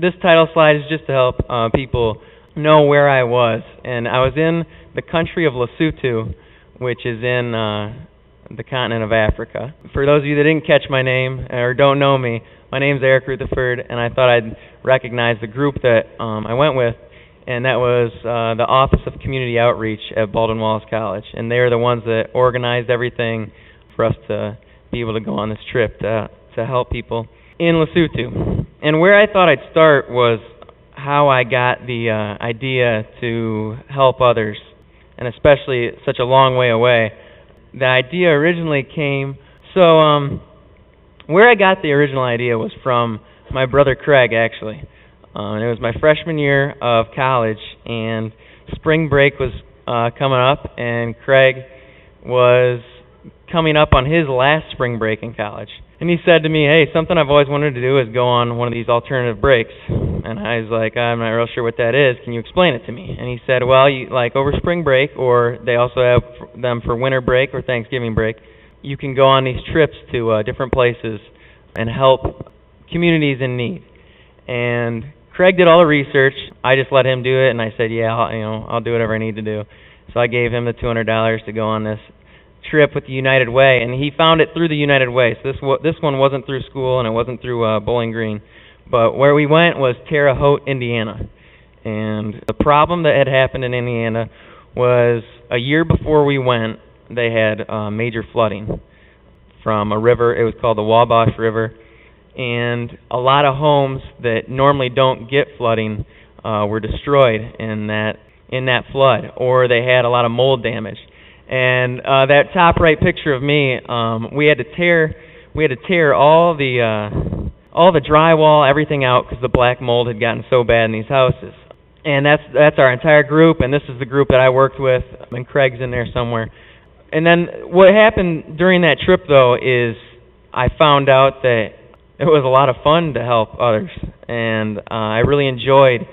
this title slide is just to help people know where I was. And I was in the country of Lesotho, which is in the continent of Africa. For those of you that didn't catch my name or don't know me, my name's Eric Rutherford, and I thought I'd recognize the group that I went with, and that was the Office of Community Outreach at Baldwin-Wallace College. And they are the ones that organized everything for us to be able to go on this trip to help people in Lesotho. And where I thought I'd start was how I got the idea to help others, and especially such a long way away. The idea originally came, where I got the original idea was from my brother Craig, actually. And it was my freshman year of college, and spring break was coming up, and Craig was coming up on his last spring break in college. And he said to me, hey, something I've always wanted to do is go on one of these alternative breaks. And I was like, I'm not real sure what that is. Can you explain it to me? And he said, well, like over spring break, or they also have them for winter break or Thanksgiving break, you can go on these trips to different places and help communities in need. And Craig did all the research. I just let him do it, and I said, yeah, I'll do whatever I need to do. So I gave him the $200 to go on this trip with the United Way, and he found it through the United Way. So this one wasn't through school, and it wasn't through Bowling Green. But where we went was Terre Haute, Indiana. And the problem that had happened in Indiana was a year before we went, they had major flooding from a river. It was called the Wabash River. And a lot of homes that normally don't get flooding were destroyed in that flood, or they had a lot of mold damage. And that top right picture of me, we had to tear all the drywall, everything out, because the black mold had gotten so bad in these houses. And that's our entire group, and this is the group that I worked with, and Craig's in there somewhere. And then what happened during that trip, though, is I found out that it was a lot of fun to help others, and I really enjoyed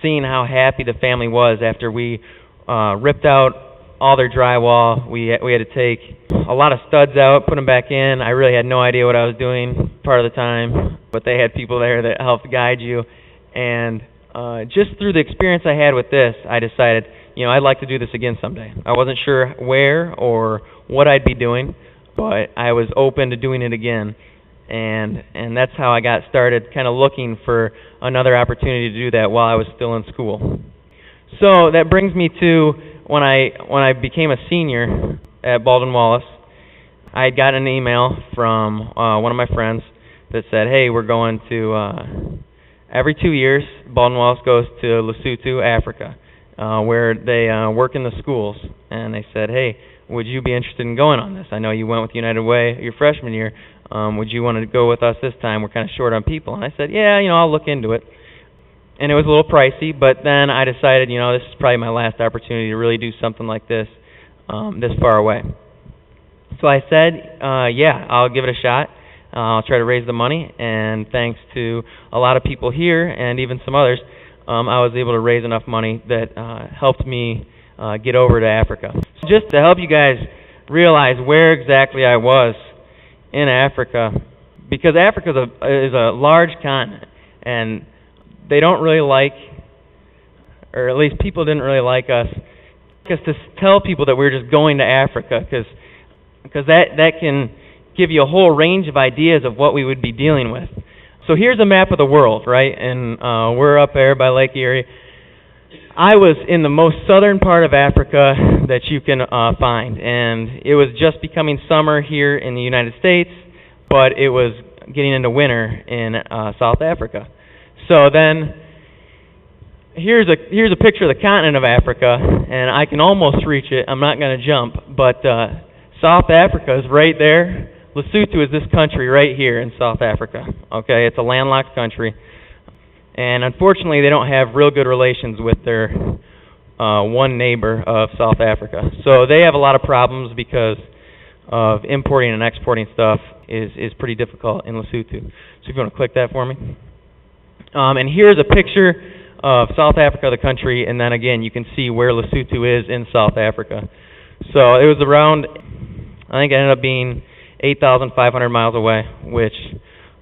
seeing how happy the family was after we ripped out all their drywall. We had to take a lot of studs out, put them back in. I really had no idea what I was doing part of the time, but they had people there that helped guide you. And just through the experience I had with this, I decided, I'd like to do this again someday. I wasn't sure where or what I'd be doing, but I was open to doing it again. And that's how I got started, kind of looking for another opportunity to do that while I was still in school. So that brings me to when I became a senior at Baldwin-Wallace. I had gotten an email from one of my friends that said, hey, we're going to, every 2 years, Baldwin-Wallace goes to Lesotho, Africa, where they work in the schools. And they said, hey, would you be interested in going on this? I know you went with United Way your freshman year. Would you want to go with us this time? We're kind of short on people. And I said, yeah, I'll look into it. And it was a little pricey, but then I decided, this is probably my last opportunity to really do something like this, this far away. So I said, yeah, I'll give it a shot. I'll try to raise the money, and thanks to a lot of people here and even some others, I was able to raise enough money that helped me get over to Africa. So just to help you guys realize where exactly I was in Africa, because Africa is a large continent, and they don't really like, or at least people didn't really like us to tell people that we're just going to Africa, because that can give you a whole range of ideas of what we would be dealing with. So here's a map of the world, right? And we're up there by Lake Erie. I was in the most southern part of Africa that you can find, and it was just becoming summer here in the United States, but it was getting into winter in South Africa. So then, here's a picture of the continent of Africa, and I can almost reach it. I'm not going to jump, but South Africa is right there. Lesotho is this country right here in South Africa. Okay, it's a landlocked country, and unfortunately, they don't have real good relations with their one neighbor of South Africa. So they have a lot of problems because of importing and exporting stuff is pretty difficult in Lesotho. So if you want to click that for me. And here's a picture of South Africa, the country, and then again, you can see where Lesotho is in South Africa. So it was around, I think it ended up being 8,500 miles away, which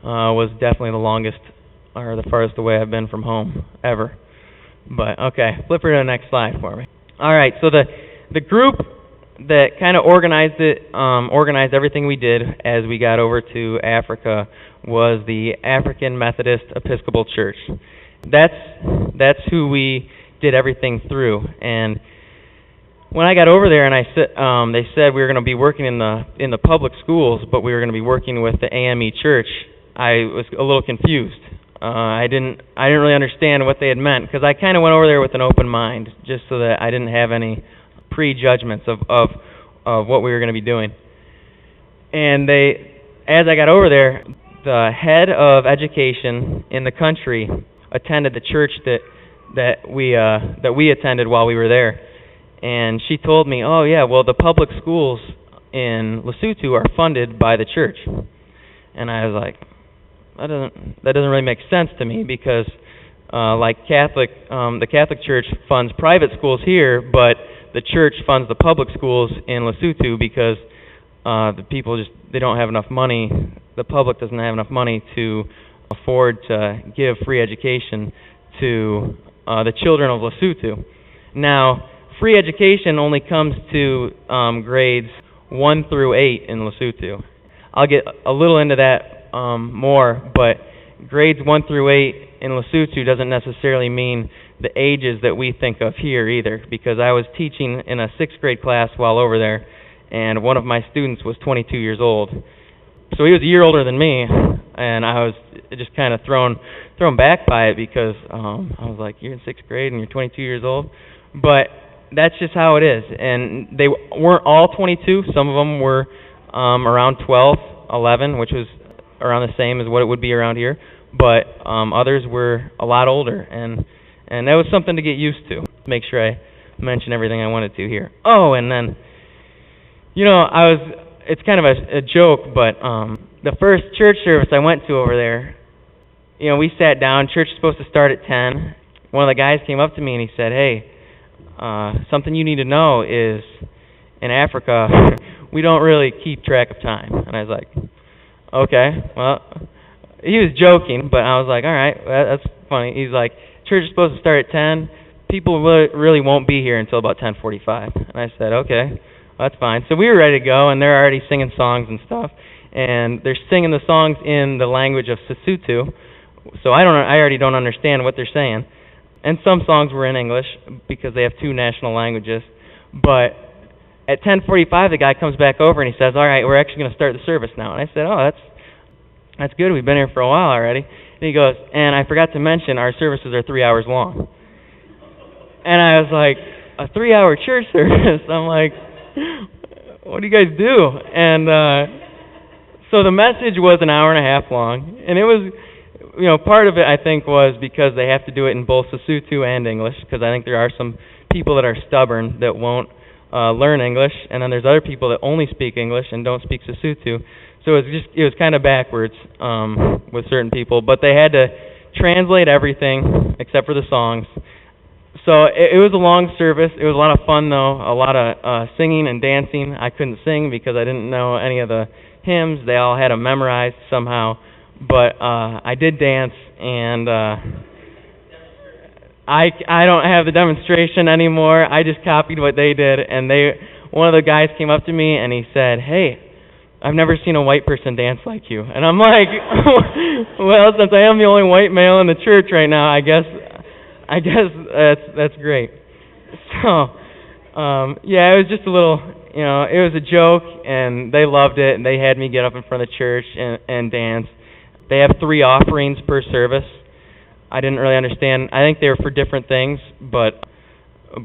was definitely the longest are the farthest away I've been from home ever. But okay, flip her to the next slide for me. All right, so the group that kind of organized everything we did as we got over to Africa was the African Methodist Episcopal Church. That's who we did everything through. And when I got over there, and they said we were going to be working in the public schools, but we were going to be working with the AME Church, I was a little confused. I didn't really understand what they had meant, because I kind of went over there with an open mind, just so that I didn't have any prejudgments of what we were going to be doing. And as I got over there, the head of education in the country attended the church that we attended while we were there, and she told me, "Oh yeah, well the public schools in Lesotho are funded by the church." And I was like, that doesn't really make sense to me, because the Catholic Church funds private schools here, but the church funds the public schools in Lesotho because the people they don't have enough money. The public doesn't have enough money to afford to give free education to the children of Lesotho. Now, free education only comes to grades 1 through 8 in Lesotho. I'll get a little into that more, but grades 1 through 8 in Lesotho doesn't necessarily mean the ages that we think of here either, because I was teaching in a 6th grade class while over there, and one of my students was 22 years old. So he was a year older than me, and I was just kind of thrown back by it, because I was like, you're in 6th grade and you're 22 years old? But that's just how it is. And they weren't all 22. Some of them were around 12, 11, which was around the same as what it would be around here. But others were a lot older, and that was something to get used to. Make sure I mention everything I wanted to here. Oh, and then, it's kind of a joke, but the first church service I went to over there, we sat down. Church was supposed to start at 10. One of the guys came up to me and he said, "Hey, something you need to know is in Africa, we don't really keep track of time." And I was like, okay, well, he was joking, but I was like, all right, that's funny. He's like, church is supposed to start at 10. People really won't be here until about 10:45. And I said, okay, that's fine. So we were ready to go, and they're already singing songs and stuff. And they're singing the songs in the language of Sesotho, so I already don't understand what they're saying. And some songs were in English because they have 2 national languages. But at 10:45, the guy comes back over and he says, "All right, we're actually going to start the service now." And I said, "Oh, that's good. We've been here for a while already." And he goes, "And I forgot to mention our services are 3 hours long." And I was like, a 3-hour church service? I'm like, what do you guys do? And so the message was an hour and a half long, and it was, part of it I think was because they have to do it in both Sesotho and English, because I think there are some people that are stubborn that won't learn English, and then there's other people that only speak English and don't speak Sesotho. So it was kind of backwards with certain people, but they had to translate everything except for the songs. So it was a long service. It was a lot of fun, though, a lot of singing and dancing. I couldn't sing because I didn't know any of the hymns. They all had them memorized somehow, but I did dance, and I don't have the demonstration anymore. I just copied what they did, and one of the guys came up to me and he said, "Hey, I've never seen a white person dance like you." And I'm like, well, since I am the only white male in the church right now, I guess that's great. So, it was just a little, it was a joke, and they loved it, and they had me get up in front of the church and dance. They have 3 offerings per service. I didn't really understand. I think they were for different things, but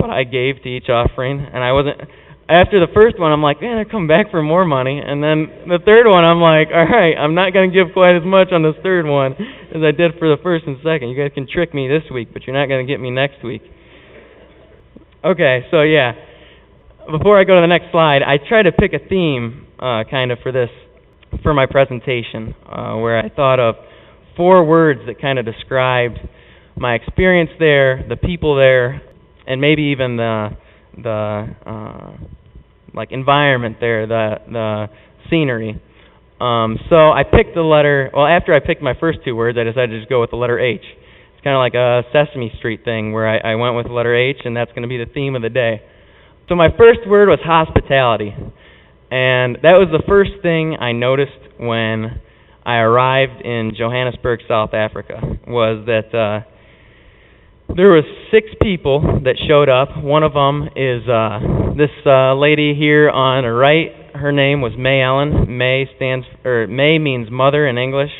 I gave to each offering, and I wasn't. After the first one, I'm like, man, they're coming back for more money. And then the third one, I'm like, all right, I'm not going to give quite as much on this third one as I did for the first and second. You guys can trick me this week, but you're not going to get me next week. Okay, so yeah. Before I go to the next slide, I try to pick a theme kind of for my presentation, where I thought of 4 words that kind of described my experience there, the people there, and maybe even the environment there, the scenery. So I picked the letter, well, after I picked my first two words, I decided to just go with the letter H. It's kind of like a Sesame Street thing where I went with the letter H, and that's going to be the theme of the day. So my first word was hospitality. And that was the first thing I noticed when I arrived in Johannesburg, South Africa, was that there was 6 people that showed up. One of them is this lady here on the right. Her name was May Ellen. May means mother in English.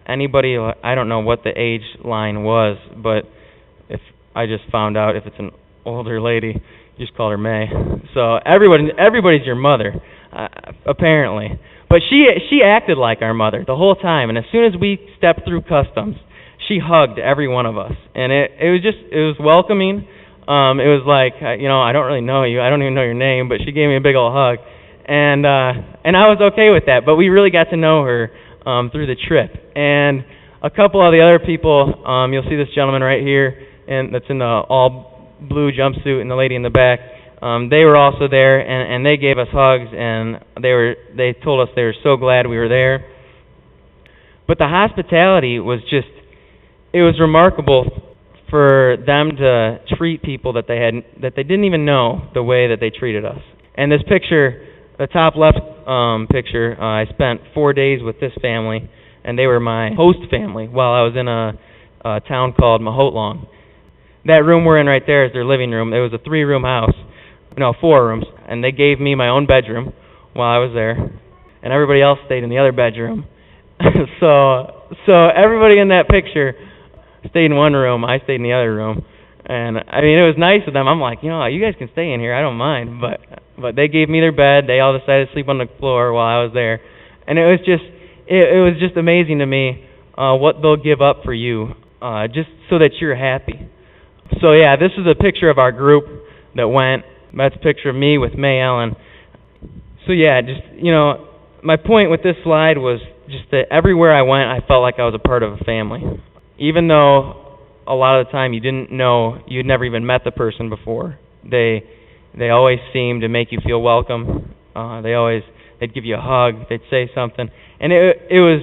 Anybody, I don't know what the age line was, but if I just found out if it's an older lady, you just call her May. So everybody's your mother, apparently. But she acted like our mother the whole time, and as soon as we stepped through customs, she hugged every one of us, and it was welcoming. It was like, I don't really know you, I don't even know your name, but she gave me a big old hug, and I was okay with that. But we really got to know her through the trip, and a couple of the other people. You'll see this gentleman right here, and that's in the all blue jumpsuit, and the lady in the back. They were also there, and they gave us hugs, and they told us they were so glad we were there. But the hospitality was just, it was remarkable for them to treat people that they didn't even know the way that they treated us. And this picture, the top left picture, I spent 4 days with this family, and they were my host family while I was in a town called Mahotlong. That room we're in right there is their living room. It was a 3-room house. No, 4 rooms, and they gave me my own bedroom while I was there, and everybody else stayed in the other bedroom. so everybody in that picture stayed in one room. I stayed in the other room, and I mean, it was nice of them. I'm like, you guys can stay in here. I don't mind, but they gave me their bed. They all decided to sleep on the floor while I was there, and it was just amazing to me what they'll give up for you just so that you're happy. So yeah, this is a picture of our group that went. That's a picture of me with May Ellen. So yeah, just, my point with this slide was just that everywhere I went, I felt like I was a part of a family. Even though a lot of the time you didn't know, you'd never even met the person before. They always seemed to make you feel welcome. They'd give you a hug, they'd say something. And it was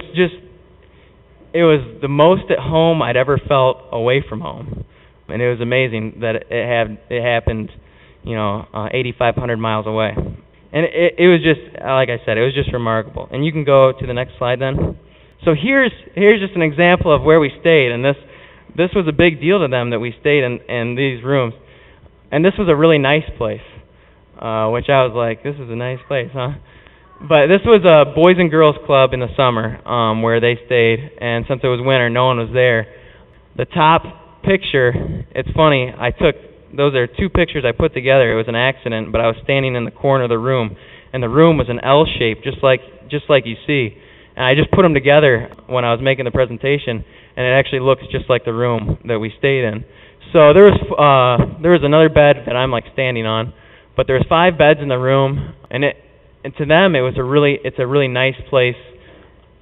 the most at home I'd ever felt away from home. And it was amazing that it happened 8,500 miles away. And it was just, like I said, it was just remarkable. And you can go to the next slide then. So here's just an example of where we stayed, and this was a big deal to them that we stayed in these rooms. And this was a really nice place, which I was like, this is a nice place, huh? But this was a Boys and Girls Club in the summer where they stayed, and since it was winter, no one was there. The top picture, it's funny, those are 2 pictures I put together. It was an accident, but I was standing in the corner of the room, and the room was an L shape, just like you see. And I just put them together when I was making the presentation, and it actually looks just like the room that we stayed in. So there was another bed that I'm like standing on, but there was 5 beds in the room, and to them it's a really nice place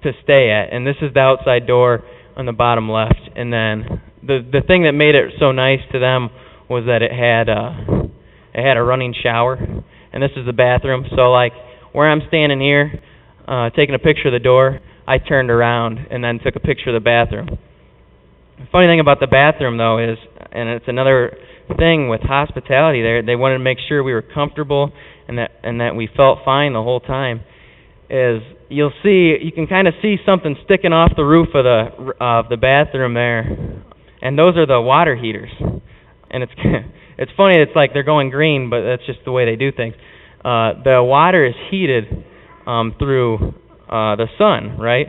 to stay at. And this is the outside door on the bottom left. And then the thing that made it so nice to them was that it had a running shower, and this is the bathroom. So like where I'm standing here, taking a picture of the door, I turned around and then took a picture of the bathroom. The funny thing about the bathroom though is, and it's another thing with hospitality there, they wanted to make sure we were comfortable and that we felt fine the whole time, is you can kind of see something sticking off the roof of the bathroom there, and those are the water heaters. And it's funny, it's like they're going green, but that's just the way they do things. The water is heated through the sun, right?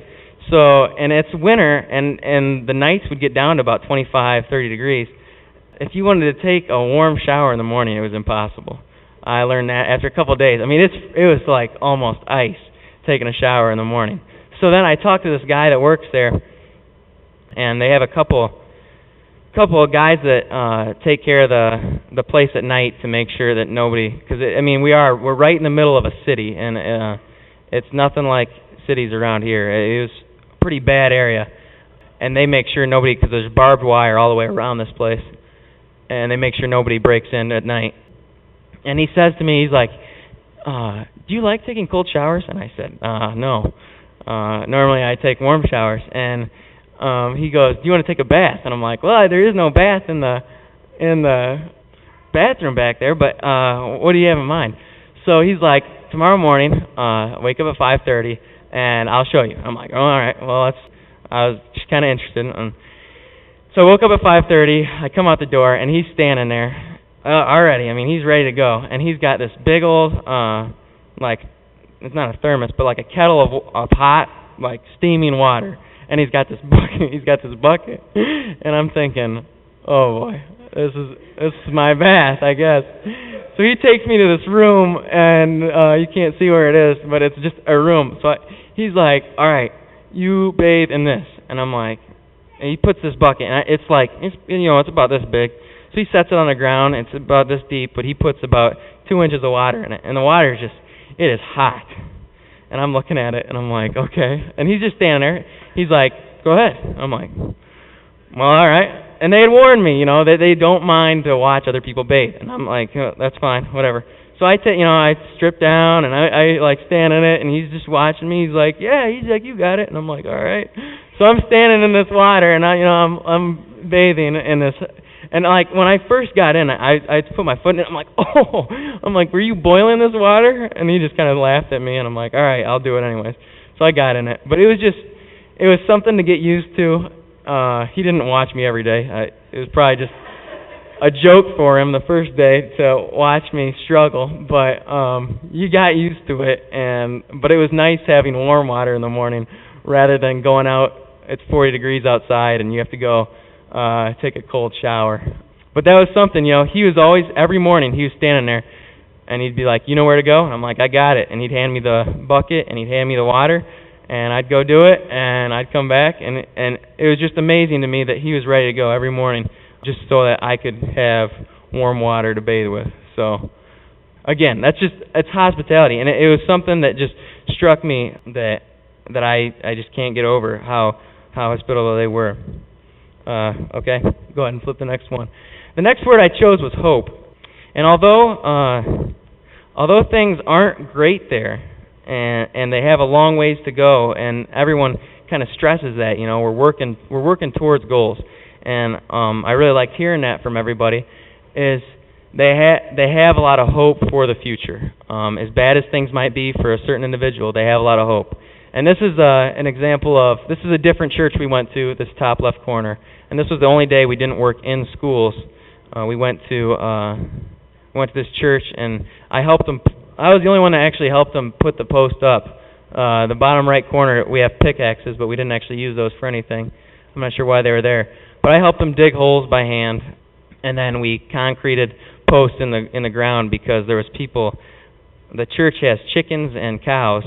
So, and it's winter, and the nights would get down to about 25, 30 degrees. If you wanted to take a warm shower in the morning, it was impossible. I learned that after a couple of days. I mean, it was like almost ice taking a shower in the morning. So then I talked to this guy that works there, and they have a couple of guys that take care of the place at night to make sure that nobody, because we're right in the middle of a city, and it's nothing like cities around here. It was a pretty bad area, and they make sure nobody, because there's barbed wire all the way around this place, and they make sure nobody breaks in at night. And he says to me, he's like, do you like taking cold showers? And I said, no. Normally I take warm showers, and he goes, "Do you want to take a bath?" And I'm like, "Well, there is no bath in the bathroom back there, but what do you have in mind?" So he's like, "Tomorrow morning, wake up at 5:30, and I'll show you." I'm like, "Oh, all right. Well, I was just kind of interested." So I woke up at 5:30. I come out the door, and he's standing there already. I mean, he's ready to go, and he's got this big old, like, it's not a thermos, but like a kettle of hot, like, steaming water, and he's got this bucket. And I'm thinking, oh boy, this is my bath, I guess. So he takes me to this room, and you can't see where it is, but it's just a room. So he's like, "All right, you bathe in this," and I'm like, and he puts this bucket, and it's about this big. So he sets it on the ground. It's about this deep, but he puts about 2 inches of water in it, and the water is it is hot. And I'm looking at it, and I'm like, okay. And he's just standing there. He's like, "Go ahead." I'm like, "Well, all right." And they had warned me, that they don't mind to watch other people bathe. And I'm like, "Oh, that's fine, whatever." So I strip down, and I like stand in it, and he's just watching me. He's like, "Yeah," he's like, "You got it." And I'm like, "All right." So I'm standing in this water, and I'm bathing in this. And like when I first got in, I put my foot in it. I'm like, "Oh," I'm like, "Were you boiling this water?" And he just kind of laughed at me, and I'm like, "All right, I'll do it anyways." So I got in it, but it was something to get used to. He didn't watch me every day. It was probably just a joke for him the first day to watch me struggle, but you got used to it. But it was nice having warm water in the morning rather than going out. It's 40 degrees outside, and you have to go take a cold shower. But that was something, he was always, every morning, he was standing there, and he'd be like, "You know where to go?" And I'm like, "I got it." And he'd hand me the bucket, and he'd hand me the water, and I'd go do it, and I'd come back, and it was just amazing to me that he was ready to go every morning just so that I could have warm water to bathe with. So, again, it's hospitality, and it was something that just struck me that I just can't get over how hospitable they were. Okay, go ahead and flip the next one. The next word I chose was hope. And although things aren't great there, and they have a long ways to go, and everyone kind of stresses that, we're working towards goals. And I really liked hearing that from everybody. Is they have a lot of hope for the future. As bad as things might be for a certain individual, they have a lot of hope. And this is an example of, this is a different church we went to, this top left corner. And this was the only day we didn't work in schools. We went to this church, and I helped them. I was the only one that actually helped them put the post up. The bottom right corner, we have pickaxes, but we didn't actually use those for anything. I'm not sure why they were there. But I helped them dig holes by hand, and then we concreted posts in the ground because there was people. The church has chickens and cows,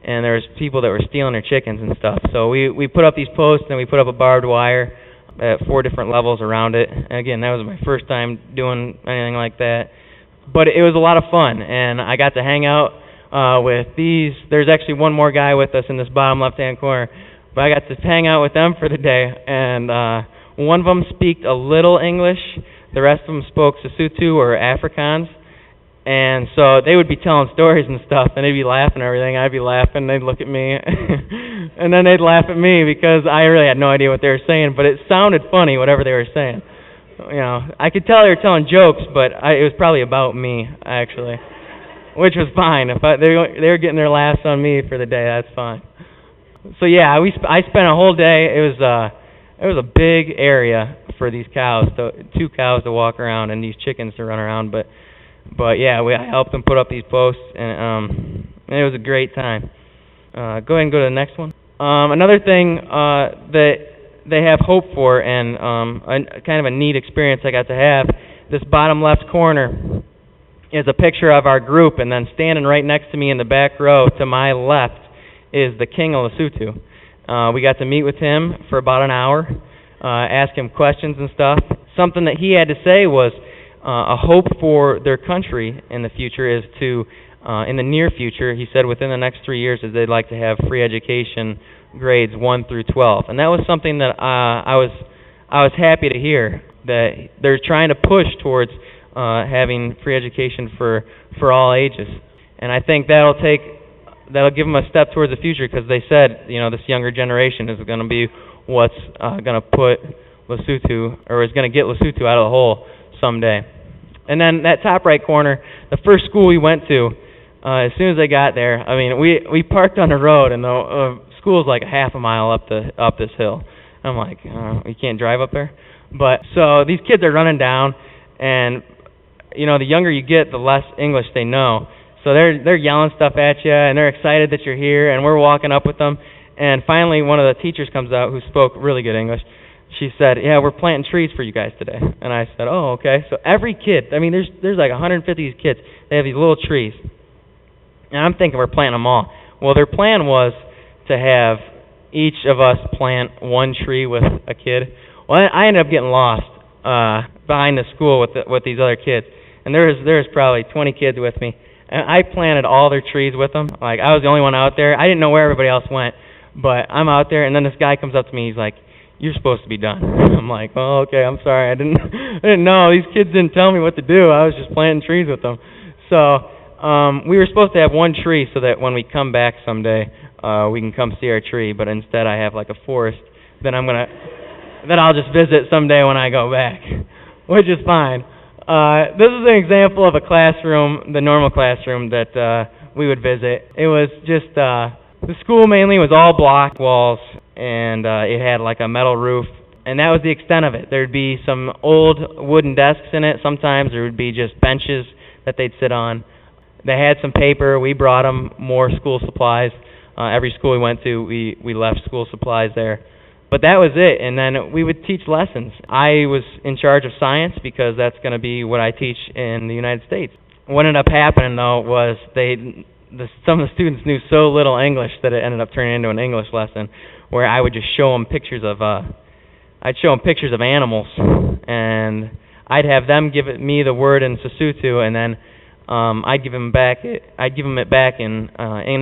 and there was people that were stealing their chickens and stuff. So we put up these posts, and we put up a barbed wire at 4 different levels around it. And again, that was my first time doing anything like that. But it was a lot of fun, and I got to hang out with these. There's actually one more guy with us in this bottom left-hand corner, but I got to hang out with them for the day, and one of them speaks a little English. The rest of them spoke Sesotho or Afrikaans. And so they would be telling stories and stuff, and they'd be laughing and everything. I'd be laughing, they'd look at me, and then they'd laugh at me because I really had no idea what they were saying, but it sounded funny, whatever they were saying. I could tell they were telling jokes, but it was probably about me, actually, which was fine. If they were getting their laughs on me for the day, that's fine. So yeah, I spent a whole day. It was a big area for these cows, 2 cows to walk around and these chickens to run around, But yeah, I helped them put up these posts, and it was a great time. Go ahead and go to the next one. Another thing that they have hope for, and kind of a neat experience I got to have, this bottom left corner is a picture of our group, and then standing right next to me in the back row to my left is the King of Lesotho. We got to meet with him for about an hour, ask him questions and stuff. Something that he had to say was, a hope for their country in the future is to, in the near future, he said within the next 3 years, is they'd like to have free education grades 1 through 12. And that was something that I was happy to hear, that they're trying to push towards having free education for all ages. And I think that'll take that'll give them a step towards the future, because they said, this younger generation is going to be what's going to put Lesotho, or is going to get Lesotho out of the hole someday. And then that top right corner, the first school we went to, as soon as they got there, we parked on the road, and the school's like a half a mile up this hill. I'm like, you can't drive up there? But so these kids are running down, and the younger you get, the less English they know. So they're yelling stuff at you, and they're excited that you're here, and we're walking up with them. And finally, one of the teachers comes out who spoke really good English. She said, "Yeah, we're planting trees for you guys today." And I said, "Oh, okay." So every kid, there's like 150 of these kids. They have these little trees, and I'm thinking we're planting them all. Well, their plan was to have each of us plant one tree with a kid. Well, I ended up getting lost behind the school with these other kids, and there's probably 20 kids with me, and I planted all their trees with them. Like, I was the only one out there. I didn't know where everybody else went, but I'm out there, and then this guy comes up to me. He's like, "You're supposed to be done." I'm like, "Oh, okay, I'm sorry. I didn't know. These kids didn't tell me what to do. I was just planting trees with them." So we were supposed to have one tree so that when we come back someday, we can come see our tree. But instead, I have like a forest that I'll just visit someday when I go back, which is fine. This is an example of a classroom, the normal classroom that we would visit. It was just the school mainly was all block walls, and it had like a metal roof, and that was the extent of it. There'd be some old wooden desks in it. Sometimes there would be just benches that they'd sit on. They had some paper. We brought them more school supplies. Every school we went to, we left school supplies there. But that was it, and then we would teach lessons. I was in charge of science because that's going to be what I teach in the United States. What ended up happening, though, was some of the students knew so little English that it ended up turning into an English lesson, where I would just show them pictures of animals, and I'd have them give me the word in Sesotho, and then I'd give them it back in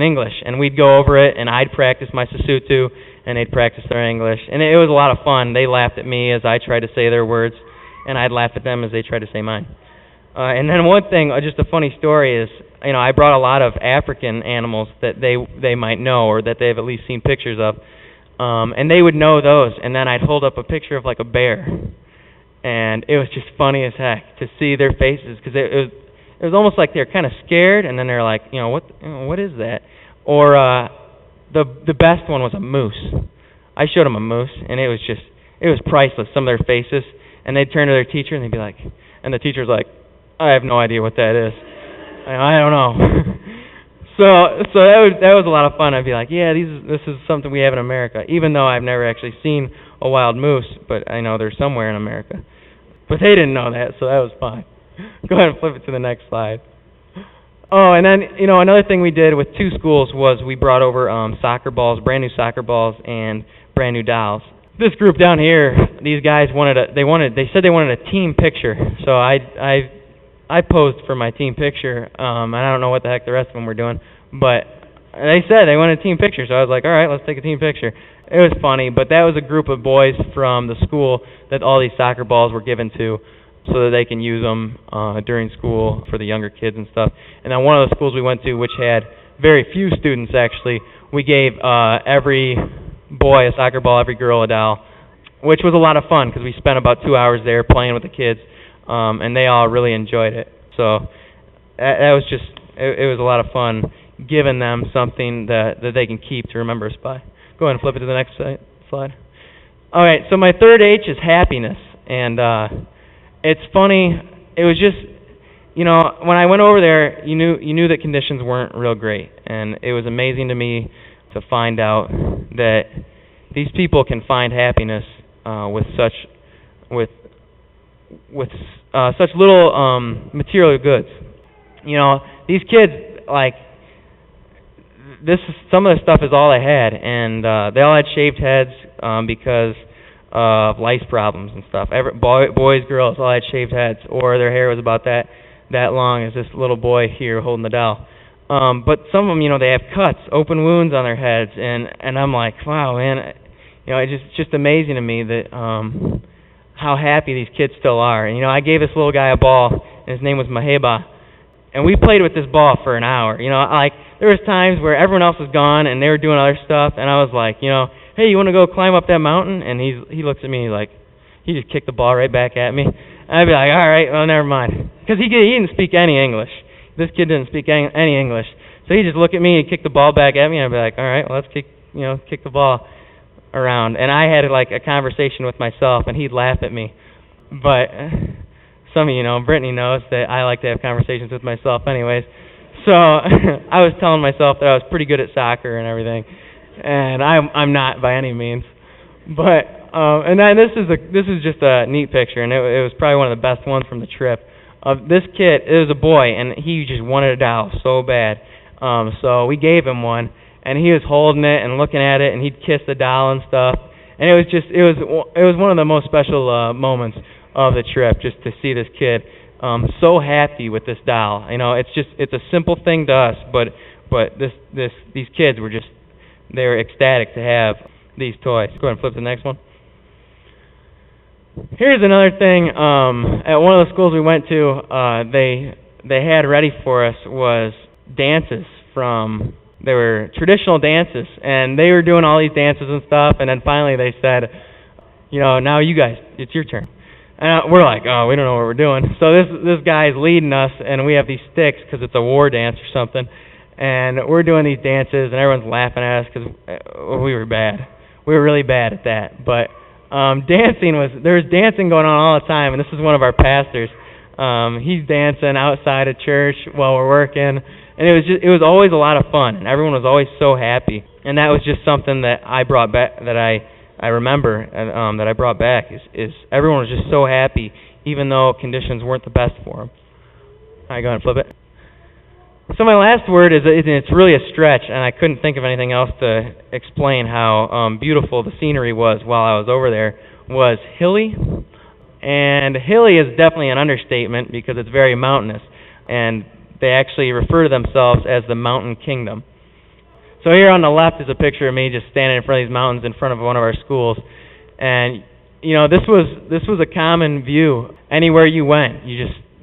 English, and we'd go over it, and I'd practice my Sesotho, and they'd practice their English, and it was a lot of fun. They laughed at me as I tried to say their words, and I'd laugh at them as they tried to say mine. And then one thing, just a funny story is, I brought a lot of African animals that they might know, or that they've at least seen pictures of, and they would know those. And then I'd hold up a picture of like a bear, and it was just funny as heck to see their faces, because it was almost like they're kind of scared, and then they're like, what is that? Or the best one was a moose. I showed them a moose, and it was priceless. Some of their faces, and they'd turn to their teacher, and they'd be like, and the teacher's like, "I have no idea what that is. I don't know." So that was a lot of fun. I'd be like, "Yeah, this is something we have in America," even though I've never actually seen a wild moose, but I know they're somewhere in America. But they didn't know that, so that was fine. Go ahead and flip it to the next slide. Oh, and then, another thing we did with two schools was we brought over soccer balls, brand new soccer balls, and brand new dolls. This group down here, these guys they said they wanted a team picture, so I posed for my team picture, and I don't know what the heck the rest of them were doing, but they said they wanted a team picture, so I was like, all right, let's take a team picture. It was funny, but that was a group of boys from the school that all these soccer balls were given to, so that they can use them during school for the younger kids and stuff. And then one of the schools we went to, which had very few students actually, we gave every boy a soccer ball, every girl a doll, which was a lot of fun because we spent about 2 hours there playing with the kids, and they all really enjoyed it. So that was just, it was a lot of fun giving them something that they can keep to remember us by. Go ahead and flip it to the next slide. All right, so my third H is happiness, and it's funny. It was just, when I went over there, you knew that conditions weren't real great, and it was amazing to me to find out that these people can find happiness with such little material goods. These kids, like, some of the stuff is all they had, and they all had shaved heads because of lice problems and stuff. Boys, girls, all had shaved heads, or their hair was about that long as this little boy here holding the doll. But some of them, they have cuts, open wounds on their heads, and I'm like, wow, man, it's just amazing to me that how happy these kids still are. And I gave this little guy a ball, and his name was Maheba, and we played with this ball for an hour. there was times where everyone else was gone and they were doing other stuff, and I was like, hey, you want to go climb up that mountain? And he looks at me like, he just kicked the ball right back at me. And I'd be like, all right, well, never mind. Because he didn't speak any English. This kid didn't speak any English. So he just looked at me and kicked the ball back at me, and I'd be like, all right, well, let's kick the ball around. And I had like a conversation with myself, and he'd laugh at me. But some of you know, Brittany knows that I like to have conversations with myself anyways. So I was telling myself that I was pretty good at soccer and everything, and I'm not by any means. But and then this is just a neat picture, and it was probably one of the best ones from the trip. This kid, it was a boy, and he just wanted a doll so bad. So we gave him one, and he was holding it and looking at it, and he'd kiss the doll and stuff. And it was one of the most special moments of the trip, just to see this kid so happy with this doll. It's a simple thing to us, but these kids were they were ecstatic to have these toys. Go ahead and flip to the next one. Here's another thing. At one of the schools we went to, they had ready for us was dances they were traditional dances, and they were doing all these dances and stuff, and then finally they said, now you guys, it's your turn. And we're like, oh, we don't know what we're doing. So this guy's leading us, and we have these sticks because it's a war dance or something, and we're doing these dances, and everyone's laughing at us because we were bad. We were really bad at that, but there was dancing going on all the time, and this is one of our pastors. He's dancing outside of church while we're working, and it was always a lot of fun, and everyone was always so happy. And that was just something that I brought back, that I remember, and that I brought back is everyone was just so happy, even though conditions weren't the best for them. All right, go ahead and flip it. So my last word it's really a stretch, and I couldn't think of anything else to explain how beautiful the scenery was while I was over there, was hilly. And hilly is definitely an understatement because it's very mountainous, and they actually refer to themselves as the Mountain Kingdom. So here on the left is a picture of me just standing in front of these mountains in front of one of our schools, and this was a common view. Anywhere you went,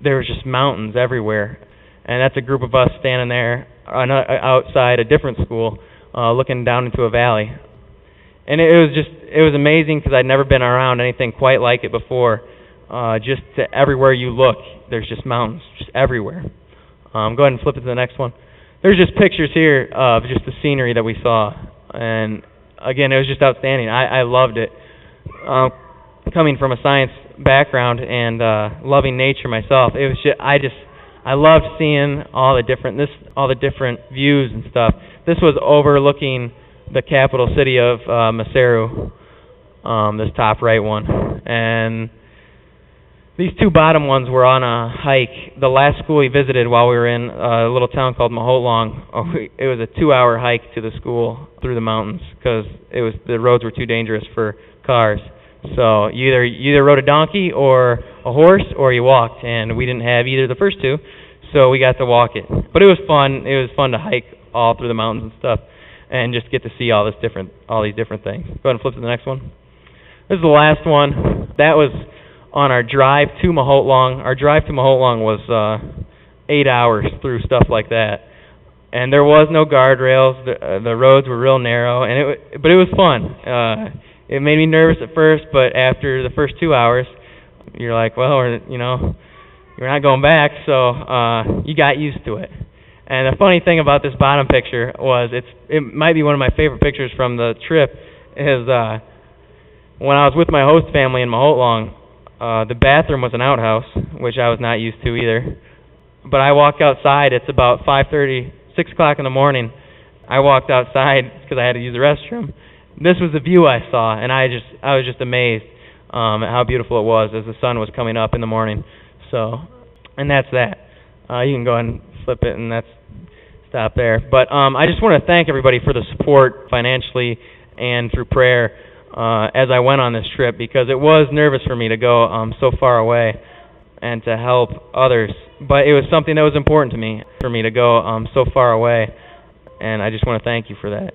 there was just mountains everywhere. And that's a group of us standing there outside a different school, looking down into a valley. And it was amazing because I'd never been around anything quite like it before. Everywhere you look, there's just mountains, just everywhere. Go ahead and flip it to the next one. There's just pictures here of just the scenery that we saw. And again, it was just outstanding. I loved it. Coming from a science background and loving nature myself, it was I loved seeing all the different views and stuff. This was overlooking the capital city of Maseru, this top right one. And these two bottom ones were on a hike. The last school we visited while we were in a little town called Mahotlong, it was a 2-hour hike to the school through the mountains because the roads were too dangerous for cars. So you either rode a donkey or a horse, or you walked, and we didn't have either of the first two, so we got to walk it. But it was fun. It was fun to hike all through the mountains and stuff, and just get to see all these different things. Go ahead and flip to the next one. This is the last one. That was on our drive to Mahotlong. Our drive to Mahotlong was 8 hours through stuff like that, and there was no guardrails. The roads were real narrow, but it was fun. It made me nervous at first, but after the first 2 hours, you're like, well, you're not going back, so you got used to it. And the funny thing about this bottom picture was it might be one of my favorite pictures from the trip, is when I was with my host family in Mahotlong, the bathroom was an outhouse, which I was not used to either. But I walked outside. It's about 5:30, 6 o'clock in the morning. I walked outside because I had to use the restroom. This was the view I saw, and I was just amazed at how beautiful it was as the sun was coming up in the morning. So, and that's that. You can go ahead and flip it, and stop there. But I just want to thank everybody for the support financially and through prayer as I went on this trip, because it was nervous for me to go so far away and to help others. But it was something that was important to me, for me to go so far away, and I just want to thank you for that.